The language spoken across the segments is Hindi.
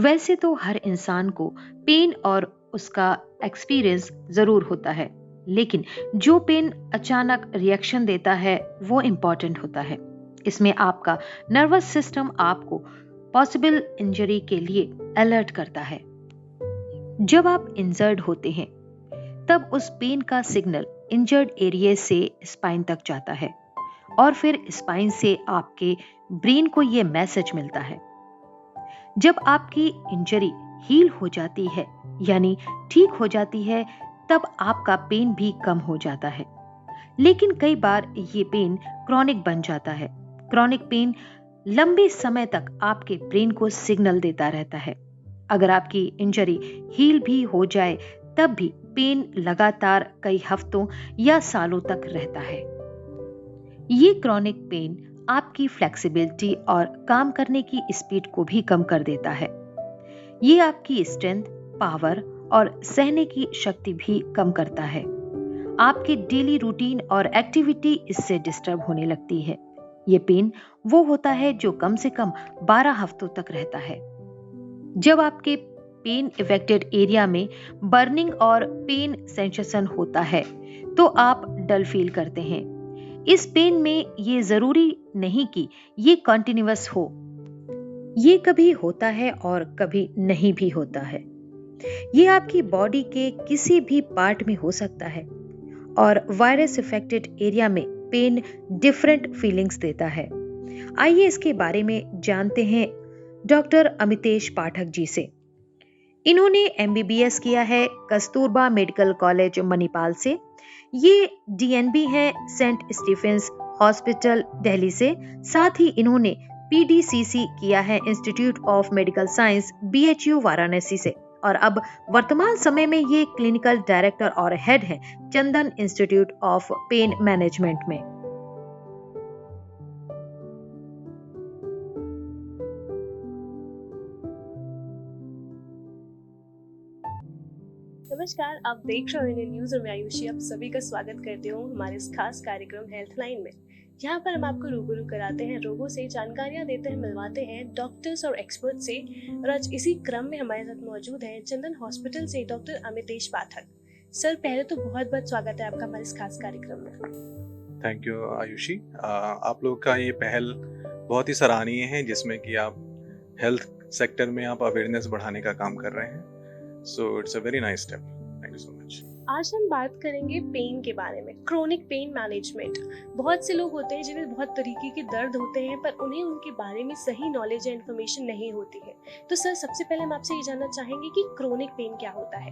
वैसे तो हर इंसान को पेन और उसका एक्सपीरियंस जरूर होता है, लेकिन जो पेन अचानक रिएक्शन देता है वो इम्पोर्टेंट होता है। इसमें आपका नर्वस सिस्टम आपको पॉसिबल इंजरी के लिए अलर्ट करता है। जब आप इंजर्ड होते हैं तब उस पेन का सिग्नल इंजर्ड एरिया से स्पाइन तक जाता है और फिर स्पाइन से आपके ब्रेन को यह मैसेज मिलता है। जब आपकी इंजरी हील हो जाती है, यानी ठीक हो जाती है, तब आपका पेन भी कम हो जाता है। लेकिन कई बार ये पेन क्रॉनिक बन जाता है। क्रॉनिक पेन लंबे समय तक आपके ब्रेन को सिग्नल देता रहता है। अगर आपकी इंजरी हील भी हो जाए तब भी पेन लगातार कई हफ्तों या सालों तक रहता है। ये क्रॉनिक पेन आपकी फ्लेक्सिबिलिटी और काम करने की स्पीड को भी कम कर देता है। ये आपकी स्ट्रेंथ, पावर और सहने की शक्ति भी कम करता है। आपके डेली रूटीन और एक्टिविटी इससे डिस्टर्ब होने लगती है। ये पेन वो होता है जो कम से कम 12 हफ्तों तक रहता है। जब आपके पेन इफेक्टेड एरिया में बर्निंग और पेन सेंसेशन होता है तो आप डल फील करते हैं। इस पेन में ये जरूरी नहीं कि ये कंटिन्यूअस हो, ये कभी होता है और कभी नहीं भी होता है। ये आपकी बॉडी के किसी भी पार्ट में हो सकता है और वायरस इफेक्टेड एरिया में पेन डिफरेंट फीलिंग्स देता है। आइए इसके बारे में जानते हैं डॉक्टर अमितेश पाठक जी से। इन्होंने एमबीबीएस किया है कस्तूरबा मेडिकल कॉलेज मणिपाल से। ये डीएनबी है सेंट स्टीफेंस हॉस्पिटल दिल्ली से। साथ ही इन्होंने पीडीसीसी किया है institute of medical science BHU Varanasi से और अब वर्तमान समय में ये क्लिनिकल डायरेक्टर और हेड हैं चंदन इंस्टीट्यूट ऑफ पेन मैनेजमेंट में। नमस्कार, आप देख रहे हैं न्यूज और मैं आयुषी आप सभी का स्वागत करती हूँ हमारे इस खास कार्यक्रम हेल्थ लाइन में। यहाँ पर हम आपको रूबरू कराते हैं रोगों से, जानकारियाँ देते हैं, मिलवाते हैं डॉक्टर्स और एक्सपर्ट से। और आज इसी क्रम में हमारे साथ मौजूद हैं चंदन हॉस्पिटल से डॉक्टर अमितेश पाठक। सर, पहले तो बहुत बहुत स्वागत है आपका हमारे इस खास कार्यक्रम में। Thank you Ayushi. आप लोग का ये पहल बहुत ही सराहनीय है जिसमें कि आप हेल्थ सेक्टर में आप अवेयरनेस बढ़ाने का काम कर रहे हैं। So it's a very nice step. Thank you so much. आज हम बात करेंगे पेन के बारे में, क्रोनिक पेन मैनेजमेंट। बहुत से लोग होते हैं जिन्हें बहुत तरीके के दर्द होते हैं पर उन्हें उनके बारे में सही नॉलेज या इन्फॉर्मेशन नहीं होती है। तो सर, सबसे पहले हम आपसे ये जानना चाहेंगे कि क्रोनिक पेन क्या होता है।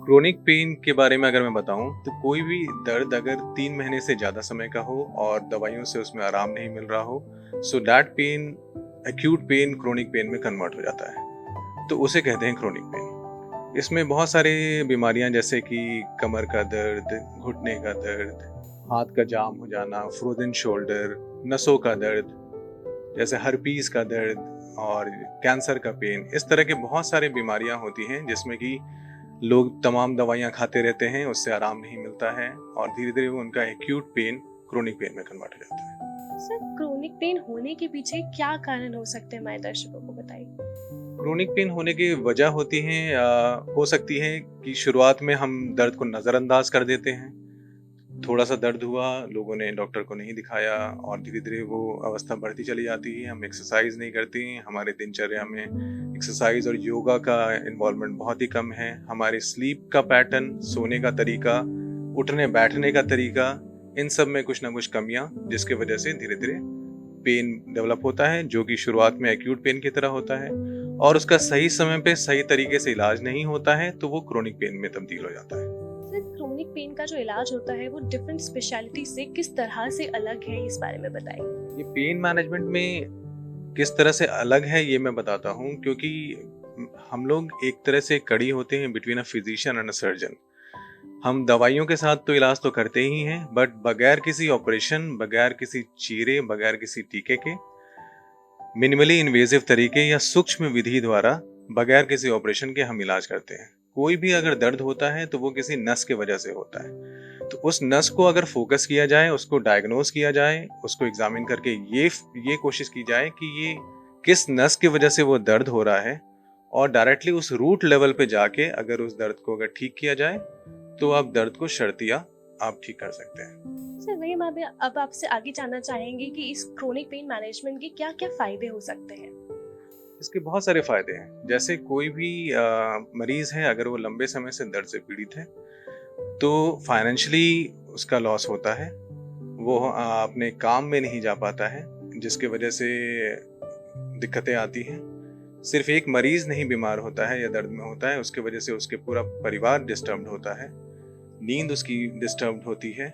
क्रोनिक पेन के बारे में अगर मैं बताऊं तो कोई भी दर्द अगर 3 महीने से ज़्यादा समय का हो और दवाइयों से उसमें आराम नहीं मिल रहा हो, so that pain acute pain chronic pain में कन्वर्ट हो जाता है, तो उसे कहते हैं क्रोनिक पेन। इसमें बहुत सारी बीमारियां जैसे कि कमर का दर्द, घुटने का दर्द, हाथ का जाम हो जाना, फ्रोजन शोल्डर, नसों का दर्द जैसे हर्पीस का दर्द और कैंसर का पेन, इस तरह के बहुत सारे बीमारियां होती हैं जिसमें कि लोग तमाम दवाइयां खाते रहते हैं, उससे आराम नहीं मिलता है और धीरे धीरे वो उनका एक्यूट पेन क्रोनिक पेन में कन्वर्ट हो जाता है। सर, क्रोनिक पेन होने के पीछे क्या कारण हो सकते हैं, हमारे दर्शकों को बताइए। क्रोनिक पेन होने की वजह होती है हो सकती है कि शुरुआत में हम दर्द को नज़रअंदाज कर देते हैं। थोड़ा सा दर्द हुआ, लोगों ने डॉक्टर को नहीं दिखाया और धीरे धीरे वो अवस्था बढ़ती चली जाती है। हम एक्सरसाइज नहीं करते, हमारे दिनचर्या में एक्सरसाइज और योगा का इन्वॉल्वमेंट बहुत ही कम है। हमारे स्लीप का पैटर्न, सोने का तरीका, उठने बैठने का तरीका, इन सब में कुछ ना कुछ कमियां, जिसकी वजह से धीरे धीरे पेन डेवलप होता है जो कि शुरुआत में एक्यूट पेन की तरह होता है और उसका सही समय पे सही तरीके से इलाज नहीं होता है तो वो क्रोनिक पेन में तब्दील हो जाता है। सर, क्रोनिक पेन का जो इलाज होता है वो डिफरेंट स्पेशलिटी से किस तरह से अलग है, इस बारे में बताइए। ये पेन मैनेजमेंट में किस तरह से अलग है ये मैं बताता हूँ, क्योंकि हम लोग एक तरह से कड़ी होते हैं between a physician and a surgeon. हम दवाइयों के साथ तो इलाज तो करते ही हैं, बट बगैर किसी ऑपरेशन, बगैर किसी चीरे, बगैर किसी टीके के मिनिमली इन्वेजिव तरीके या सूक्ष्म विधि द्वारा बगैर किसी ऑपरेशन के हम इलाज करते हैं। कोई भी अगर दर्द होता है तो वो किसी नस की वजह से होता है, तो उस नस को अगर फोकस किया जाए, उसको डायग्नोज किया जाए, उसको एग्जामिन करके ये कोशिश की जाए कि ये किस नस की वजह से वो दर्द हो रहा है और डायरेक्टली उस रूट लेवल पे जाके अगर उस दर्द को अगर ठीक किया जाए तो आप दर्द को शर्तिया आप ठीक कर सकते हैं। सर वही मैं अब आपसे आगे जानना चाहेंगे कि इस क्रोनिक पेन मैनेजमेंट के क्या क्या फायदे हो सकते हैं। इसके बहुत सारे फायदे हैं। जैसे कोई भी मरीज है अगर वो लंबे समय से दर्द से पीड़ित है तो फाइनेंशियली उसका लॉस होता है, वो अपने काम में नहीं जा पाता है जिसकी वजह से दिक्कतें आती हैं। सिर्फ एक मरीज नहीं बीमार होता है या दर्द में होता है, उसके वजह से उसके पूरा परिवार डिस्टर्ब्ड होता है, नींद उसकी डिस्टर्ब्ड होती है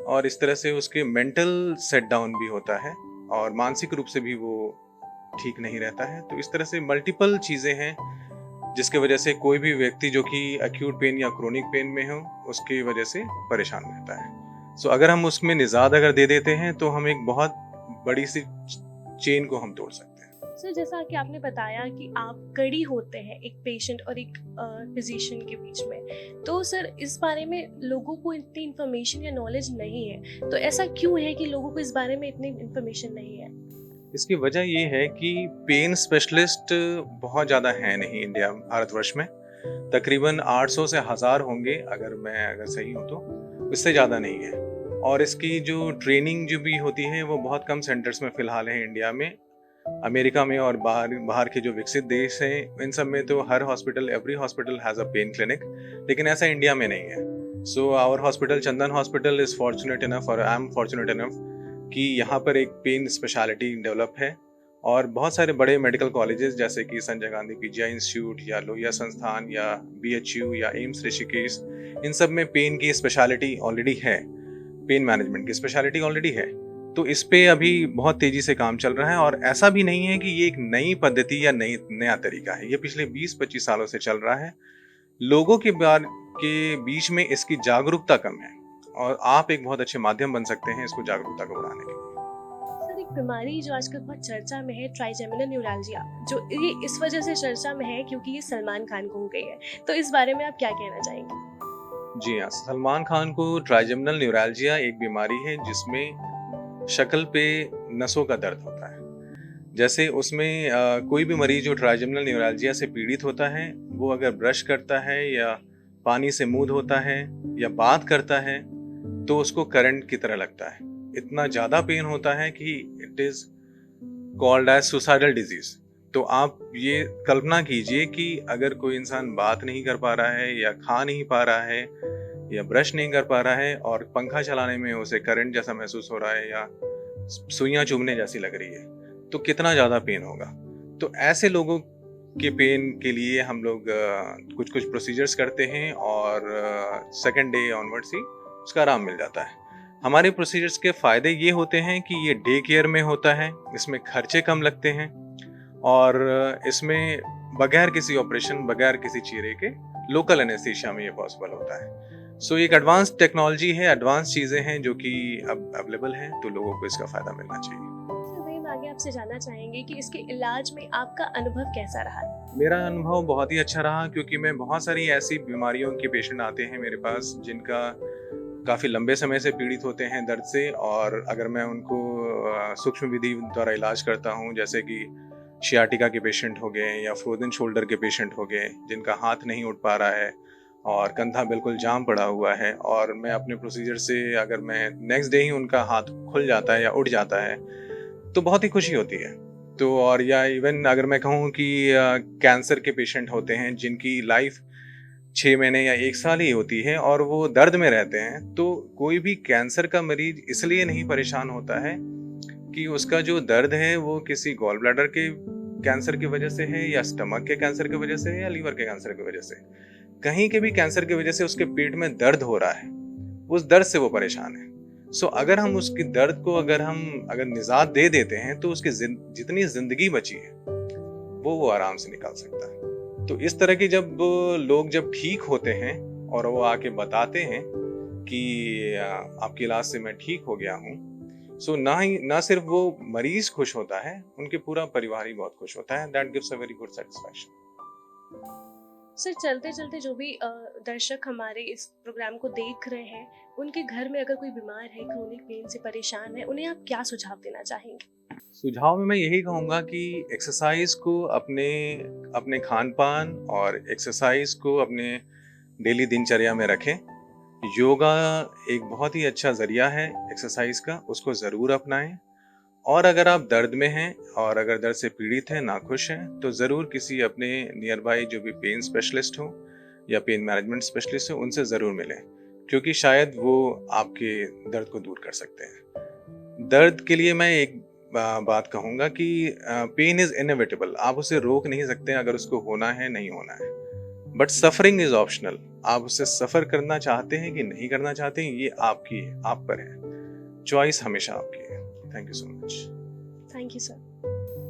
और इस तरह से उसके मेंटल सेट डाउन भी होता है और मानसिक रूप से भी वो ठीक नहीं रहता है। तो इस तरह से मल्टीपल चीज़ें हैं जिसके वजह से कोई भी व्यक्ति जो कि एक्यूट पेन या क्रोनिक पेन में हो उसकी वजह से परेशान रहता है। सो अगर हम उसमें निजात अगर दे देते हैं तो हम एक बहुत बड़ी सी चेन को हम तोड़ सकते हैं। सर जैसा कि आपने बताया कि आप कड़ी होते हैं एक पेशेंट और एक फिजिशियन के बीच में, तो सर इस बारे में लोगों को इतनी इन्फॉर्मेशन या नॉलेज नहीं है, तो ऐसा क्यों है कि लोगों को इस बारे में इतनी इन्फॉर्मेशन नहीं है? इसकी वजह ये है कि पेन स्पेशलिस्ट बहुत ज़्यादा है नहीं इंडिया भारतवर्ष में। तकरीबन 800 से 1000 होंगे अगर सही हूँ तो, इससे ज़्यादा नहीं है। और इसकी जो ट्रेनिंग जो भी होती है वो बहुत कम सेंटर्स में फ़िलहाल है इंडिया में। अमेरिका में और बाहर बाहर के जो विकसित देश हैं इन सब में तो every hospital has a pain clinic, लेकिन ऐसा इंडिया में नहीं है। So our hospital Chandan hospital is fortunate enough और आई एम फॉर्चुनेट इनफ कि यहाँ पर एक पेन स्पेशलिटी डेवलप है और बहुत सारे बड़े मेडिकल कॉलेजेस जैसे कि संजय गांधी पीजीआई इंस्टीट्यूट या लोहिया संस्थान या बीएचयू या एम्स ऋषिकेश, इन सब में पेन की स्पेशलिटी ऑलरेडी है, पेन मैनेजमेंट की स्पेशलिटी ऑलरेडी है। तो इस पे अभी बहुत तेजी से काम चल रहा है और ऐसा भी नहीं है कि ये एक नई पद्धति या नया तरीका है, ये पिछले 20-25 सालों से चल रहा है। लोगों के बीच में इसकी जागरूकता कम है और आप एक बहुत अच्छे माध्यम बन सकते हैं इसको जागरूकता को बढ़ाने के लिए। सर एक बीमारी जो आजकल बहुत चर्चा में है, ट्राइजेमिनल न्यूरैल्जिया, जो ये इस वजह से चर्चा में है क्योंकि ये सलमान खान को हो गई है, तो इस बारे में आप क्या कहना चाहेंगे? जी हाँ, सलमान खान को ट्राइजेमिनल न्यूरैल्जिया एक बीमारी है जिसमें शक्ल पे नसों का दर्द होता है। जैसे उसमें कोई भी मरीज जो ट्राइजेमिनल न्यूरैल्जिया से पीड़ित होता है वो अगर ब्रश करता है या पानी से मुंह धोता है या बात करता है तो उसको करंट की तरह लगता है। इतना ज़्यादा पेन होता है कि it is called as suicidal disease. तो आप ये कल्पना कीजिए कि अगर कोई इंसान बात नहीं कर पा रहा है या खा नहीं पा रहा है या ब्रश नहीं कर पा रहा है और पंखा चलाने में उसे करंट जैसा महसूस हो रहा है या सुइयां चुभने जैसी लग रही है तो कितना ज़्यादा पेन होगा। तो ऐसे लोगों के पेन के लिए हम लोग कुछ कुछ प्रोसीजर्स करते हैं और सेकेंड डे ऑनवर्ड ही उसका आराम मिल जाता है। हमारे प्रोसीजर्स के फ़ायदे ये होते हैं कि ये डे केयर में होता है, इसमें खर्चे कम लगते हैं और इसमें बगैर किसी ऑपरेशन बगैर किसी चीरे के लोकल एनेस्थीसिया में ये पॉसिबल होता है। सो एक एडवांस टेक्नोलॉजी है, एडवांस चीज़ें हैं जो कि अब अवेलेबल हैं, तो लोगों को इसका फ़ायदा मिलना चाहिए। सर वही हम आगे आपसे जानना चाहेंगे कि इसके इलाज में आपका अनुभव कैसा रहा? मेरा अनुभव बहुत ही अच्छा रहा क्योंकि मैं बहुत सारी ऐसी बीमारियों के पेशेंट आते हैं मेरे पास जिनका काफ़ी लंबे समय से पीड़ित होते हैं दर्द से, और अगर मैं उनको सूक्ष्म विधि द्वारा इलाज करता हूँ जैसे कि शियाटिका के पेशेंट हो गए या फ्रोजन शोल्डर के पेशेंट हो गए जिनका हाथ नहीं उठ पा रहा है और कंधा बिल्कुल जाम पड़ा हुआ है, और मैं अपने प्रोसीजर से अगर मैं नेक्स्ट डे ही उनका हाथ खुल जाता है या उठ जाता है तो बहुत ही खुशी होती है। तो और या इवन अगर मैं कहूँ कि कैंसर के पेशेंट होते हैं जिनकी लाइफ 6 महीने या 1 साल ही होती है और वो दर्द में रहते हैं, तो कोई भी कैंसर का मरीज इसलिए नहीं परेशान होता है कि उसका जो दर्द है वो किसी गॉल ब्लैडर के कैंसर की वजह से है या स्टमक के कैंसर की वजह से है या लीवर के कैंसर की वजह से। कहीं के भी कैंसर की वजह से उसके पेट में दर्द हो रहा है, उस दर्द से वो परेशान है। सो अगर हम उसकी दर्द को अगर निजात दे देते हैं तो उसकी जितनी जिंदगी बची है वो आराम से निकाल सकता है। तो इस तरह की लोग जब ठीक होते हैं और वो आके बताते हैं कि आपके इलाज से मैं ठीक हो गया हूँ, सो ना सिर्फ वो मरीज खुश होता है, उनके पूरा परिवार ही बहुत खुश होता है। That gives a very good satisfaction. Sir चलते चलते जो भी दर्शक हमारे इस प्रोग्राम को देख रहे हैं, उनके घर में अगर कोई बीमार है, क्रोनिक पेन से परेशान है, उन्हें आप क्या सुझाव देना चाहेंगे? सुझाव में मैं यही कहूँगा कि एक्सरसाइज को अपने अपने खान-पान और एक्सरसाइज को अपने डेली दिनचर्या में रखें। योगा एक बहुत ही अच्छा ज़रिया है एक्सरसाइज का, उसको ज़रूर अपनाएँ। और अगर आप दर्द में हैं और अगर दर्द से पीड़ित हैं, नाखुश हैं, तो ज़रूर किसी अपने नियर बाय जो भी पेन स्पेशलिस्ट हों या पेन मैनेजमेंट स्पेशलिस्ट हों, उनसे ज़रूर मिलें, क्योंकि शायद वो आपके दर्द को दूर कर सकते हैं। दर्द के लिए मैं एक बात कहूँगा कि पेन इज़ इनेविटेबल, आप उसे रोक नहीं सकते अगर उसको होना है, नहीं होना है। बट सफरिंग इज़ ऑप्शनल, आप उससे सफ़र करना चाहते हैं कि नहीं करना चाहते हैं, ये आप पर है। चॉइस हमेशा आपकी है। Thank you so much. Thank you sir.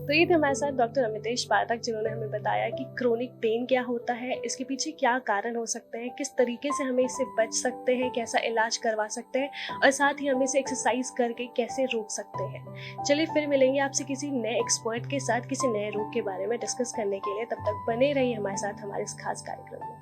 तो ये थे हमारे साथ डॉक्टर अमितेश पाठक, जिन्होंने हमें बताया कि क्रोनिक पेन क्या होता है, इसके पीछे क्या कारण हो सकते हैं, किस तरीके से हमें इससे बच सकते हैं, कैसा इलाज करवा सकते हैं और साथ ही हम इसे एक्सरसाइज करके कैसे रोक सकते हैं। चलिए फिर मिलेंगे आपसे किसी नए एक्सपर्ट के साथ किसी नए रोग के बारे में डिस्कस करने के लिए। तब तक बने रहिए हमारे साथ हमारे इस खास कार्यक्रम में।